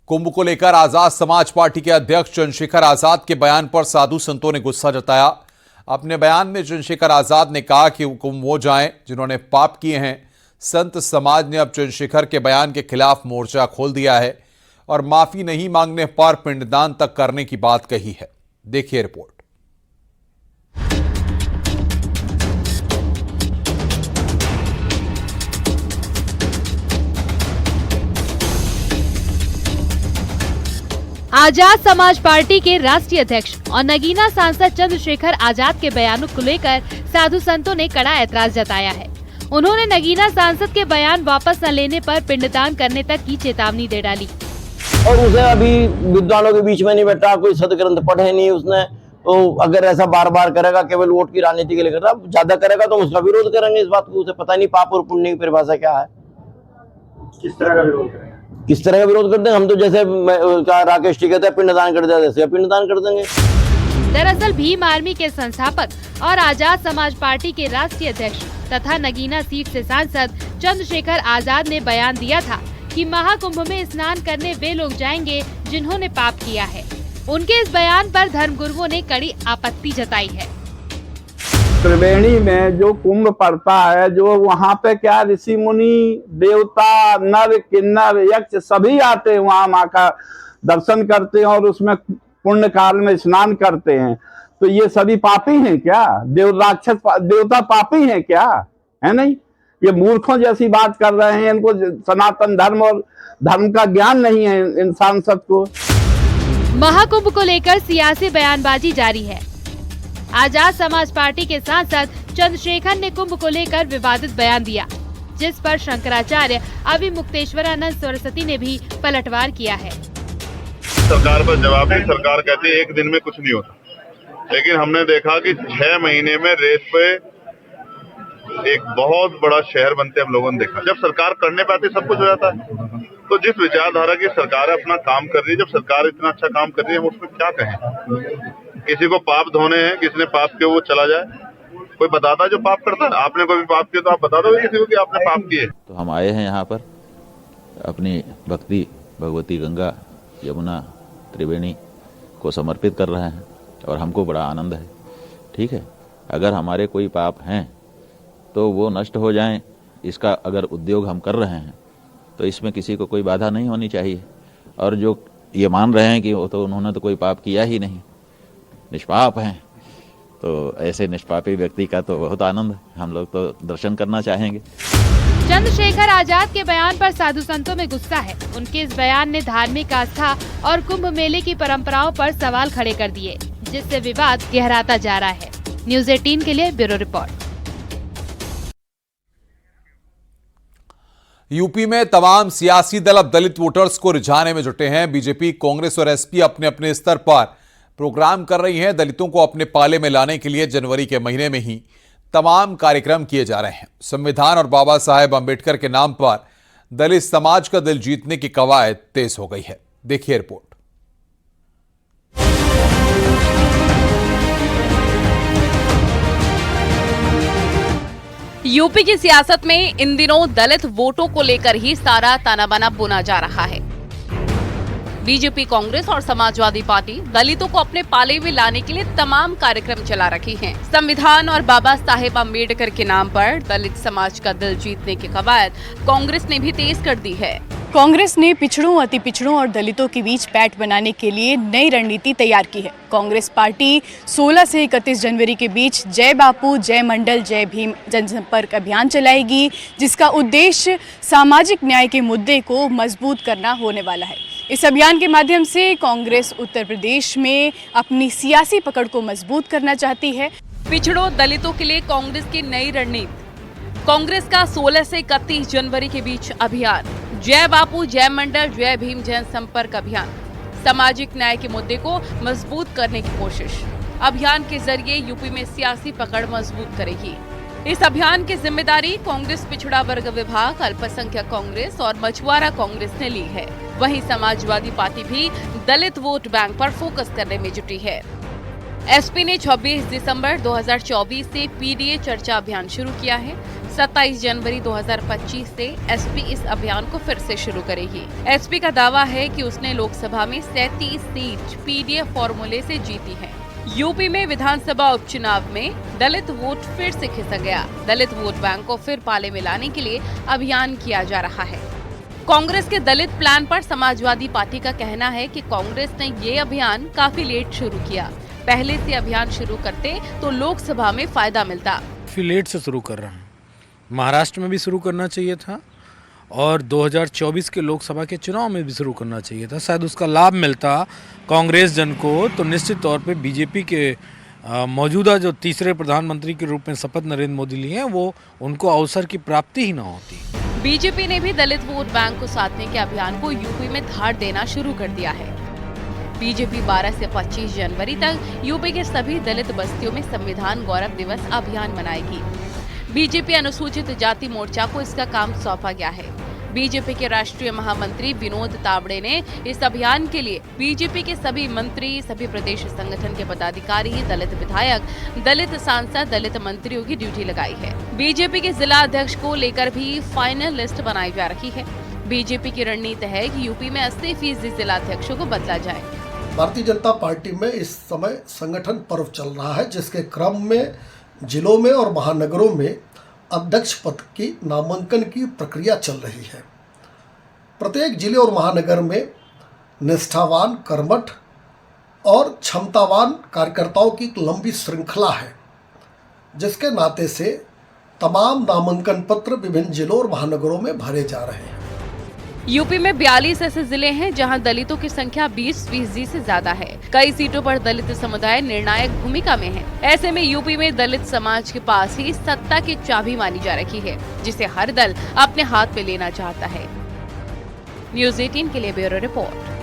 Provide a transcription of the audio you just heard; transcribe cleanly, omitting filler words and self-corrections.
कुंभ को लेकर आजाद समाज पार्टी के अध्यक्ष चंद्रशेखर आजाद के बयान पर साधु संतों ने गुस्सा जताया। अपने बयान में चंद्रशेखर आजाद ने कहा कि कुंभ वो जाएं जिन्होंने पाप किए हैं। संत समाज ने अब चंद्रशेखर के बयान के खिलाफ मोर्चा खोल दिया है और माफी नहीं मांगने पर पिंडदान तक करने की बात कही है। देखिए रिपोर्ट। आजाद समाज पार्टी के राष्ट्रीय अध्यक्ष और नगीना सांसद चंद्रशेखर आजाद के बयानों को लेकर साधु संतों ने कड़ा ऐतराज जताया है। उन्होंने नगीना सांसद के बयान वापस न लेने पर पिंडदान करने तक की चेतावनी दे डाली। और उसे अभी विद्वानों के बीच में नहीं बैठा, कोई सदग्रंथ पढ़े नहीं उसने, तो अगर ऐसा बार बार करेगा, केवल वोट की राजनीति के लिए कर रहा, ज्यादा करेगा तो उसका विरोध करेंगे। इस बात को उसे पता नहीं पाप और पुण्य की परिभाषा क्या है, किस तरह का विरोध करेंगे, किस तरह का विरोध करते हैं। हम तो जैसे राकेश जी कहते हैं पिंडदान कर दिया, जैसे पिंडदान कर देंगे। दरअसल भीम आर्मी के संस्थापक और आजाद समाज पार्टी के राष्ट्रीय अध्यक्ष तथा नगीना सीट से सांसद चंद्रशेखर आजाद ने बयान दिया था कि महाकुंभ में स्नान करने वे लोग जाएंगे जिन्होंने पाप किया है। उनके इस बयान पर धर्मगुरुओं ने कड़ी आपत्ति जताई है। त्रिवेणी में जो कुंभ पड़ता है, जो वहाँ पे क्या ऋषि मुनि देवता नर किन्नर यक्ष सभी आते हैं, वहाँ माँ का दर्शन करते हैं और उसमें पुण्य काल में स्नान करते हैं। तो ये सभी पापी हैं क्या? राक्षस देवता पापी हैं क्या? है नहीं? ये मूर्खों जैसी बात कर रहे हैं। इनको सनातन धर्म और धर्म का ज्ञान नहीं है इन सांसद को। महाकुंभ को लेकर सियासी बयानबाजी जारी है। आजाद समाज पार्टी के सांसद चंद्रशेखर ने कुंभ को लेकर विवादित बयान दिया, जिस पर शंकराचार्य अभिमुक्तेश्वरानंद सरस्वती ने भी पलटवार किया है। सरकार पर जवाब दी। सरकार कहती है एक दिन में कुछ नहीं होता, लेकिन हमने देखा कि 6 महीने में रेत पे एक बहुत बड़ा शहर बनते हम लोगों ने देखा। जब सरकार करने पे आती सब कुछ हो जाता है। तो जिस विचारधारा की सरकार अपना काम कर रही है, जब सरकार इतना अच्छा काम कर रही है, हम उसमें क्या कहें। किसी को पाप धोने हैं, किसी ने पाप किया वो चला जाए। कोई बताता जो पाप करता है, आपने कोई भी पाप किया तो आप बता दो किसी को कि आपने पाप किए। तो हम आए हैं यहाँ पर अपनी भक्ति भगवती गंगा यमुना त्रिवेणी को समर्पित कर रहे हैं और हमको बड़ा आनंद है। ठीक है, अगर हमारे कोई पाप हैं तो वो नष्ट हो जाएं, इसका अगर उद्योग हम कर रहे हैं तो इसमें किसी को कोई बाधा नहीं होनी चाहिए। और जो ये मान रहे हैं कि वो तो उन्होंने तो कोई पाप किया ही नहीं, निष्पाप हैं, तो ऐसे निष्पापी व्यक्ति का तो बहुत आनंद है। हम लोग तो दर्शन करना चाहेंगे। चंद्रशेखर आजाद के बयान पर साधु संतों में गुस्सा है। उनके इस बयान ने धार्मिक आस्था और कुंभ मेले की परंपराओं पर सवाल खड़े कर दिए, जिससे विवाद गहराता जा रहा है। न्यूज़ 18 के लिए ब्यूरो रिपोर्ट। यूपी में तमाम सियासी दल अब दलित वोटर्स को रिझाने में जुटे हैं। बीजेपी, कांग्रेस और एसपी अपने अपने स्तर पर प्रोग्राम कर रही हैं। दलितों को अपने पाले में लाने के लिए जनवरी के महीने में ही तमाम कार्यक्रम किए जा रहे हैं। संविधान और बाबा साहेब अंबेडकर के नाम पर दलित समाज का दिल जीतने की कवायद तेज हो गई है। देखिए रिपोर्ट। यूपी की सियासत में इन दिनों दलित वोटों को लेकर ही सारा ताना बाना बुना जा रहा है। बीजेपी, कांग्रेस और समाजवादी पार्टी दलितों को अपने पाले में लाने के लिए तमाम कार्यक्रम चला रही हैं। संविधान और बाबा साहेब अंबेडकर के नाम पर दलित समाज का दिल जीतने की कवायद कांग्रेस ने भी तेज कर दी है। कांग्रेस ने पिछड़ों, अति पिछड़ों और दलितों के बीच पैठ बनाने के लिए नई रणनीति तैयार की है। कांग्रेस पार्टी 16 से 31 जनवरी के बीच जय बापू, जय मंडल, जय भीम जनसंपर्क अभियान चलाएगी, जिसका उद्देश्य सामाजिक न्याय के मुद्दे को मजबूत करना होने वाला है। इस अभियान के माध्यम से कांग्रेस उत्तर प्रदेश में अपनी सियासी पकड़ को मजबूत करना चाहती है। पिछड़ों दलितों के लिए कांग्रेस की नई रणनीति। कांग्रेस का 16 से 31 जनवरी के बीच अभियान जय बापू, जय मंडल, जय भीम जन संपर्क अभियान, सामाजिक न्याय के मुद्दे को मजबूत करने की कोशिश। अभियान के जरिए यूपी में सियासी पकड़ मजबूत करेगी। इस अभियान की जिम्मेदारी कांग्रेस पिछड़ा वर्ग विभाग, अल्पसंख्यक कांग्रेस और मछुआरा कांग्रेस ने ली है। वहीं समाजवादी पार्टी भी दलित वोट बैंक पर फोकस करने में जुटी है। एसपी ने 26 दिसंबर 2024 से पीडीए चर्चा अभियान शुरू किया है। 27 जनवरी 2025 से एसपी इस अभियान को फिर से शुरू करेगी। एसपी का दावा है कि उसने लोकसभा में 37 सीट पीडीएफ फॉर्मूले से जीती है। यूपी में विधानसभा उपचुनाव में दलित वोट फिर से खिसक गया। दलित वोट बैंक को फिर पाले में लाने के लिए अभियान किया जा रहा है। कांग्रेस के दलित प्लान पर समाजवादी पार्टी का कहना है कि कांग्रेस ने ये अभियान काफी लेट शुरू किया। पहले से अभियान शुरू करते तो लोकसभा में फायदा मिलता। काफी लेट से शुरू कर रहे हैं। महाराष्ट्र में भी शुरू करना चाहिए था और 2024 के लोकसभा के चुनाव में भी शुरू करना चाहिए था। शायद उसका लाभ मिलता कांग्रेस जन को, तो निश्चित तौर पे बीजेपी के मौजूदा जो तीसरे प्रधानमंत्री के रूप में शपथ नरेंद्र मोदी लिए हैं, वो उनको अवसर की प्राप्ति ही ना होती। बीजेपी ने भी दलित वोट बैंक को साधने के अभियान को यूपी में धार देना शुरू कर दिया है। बीजेपी 12 से 25 जनवरी तक यूपी के सभी दलित बस्तियों में संविधान गौरव दिवस अभियान मनाएगी। बीजेपी अनुसूचित जाति मोर्चा को इसका काम सौंपा गया है। बीजेपी के राष्ट्रीय महामंत्री विनोद तावड़े ने इस अभियान के लिए बीजेपी के सभी मंत्री, सभी प्रदेश संगठन के पदाधिकारी, दलित विधायक, दलित सांसद, दलित मंत्रियों की ड्यूटी लगाई है। बीजेपी के जिला अध्यक्ष को लेकर भी फाइनल लिस्ट बनाई जा रही है। बीजेपी की रणनीति है कि यूपी में 80% जिला अध्यक्षों को बदला जाए। भारतीय जनता पार्टी में इस समय संगठन पर्व चल रहा है, जिसके क्रम में जिलों में और महानगरों में अध्यक्ष पद की नामांकन की प्रक्रिया चल रही है। प्रत्येक जिले और महानगर में निष्ठावान, कर्मठ और क्षमतावान कार्यकर्ताओं की एक लंबी श्रृंखला है, जिसके नाते से तमाम नामांकन पत्र विभिन्न जिलों और महानगरों में भरे जा रहे हैं। यूपी में 42 ऐसे जिले हैं जहां दलितों की संख्या 20% से ज्यादा है। कई सीटों पर दलित समुदाय निर्णायक भूमिका में है। ऐसे में यूपी में दलित समाज के पास ही सत्ता की चाबी मानी जा रही है, जिसे हर दल अपने हाथ में लेना चाहता है। न्यूज़ 18 के लिए ब्यूरो रिपोर्ट।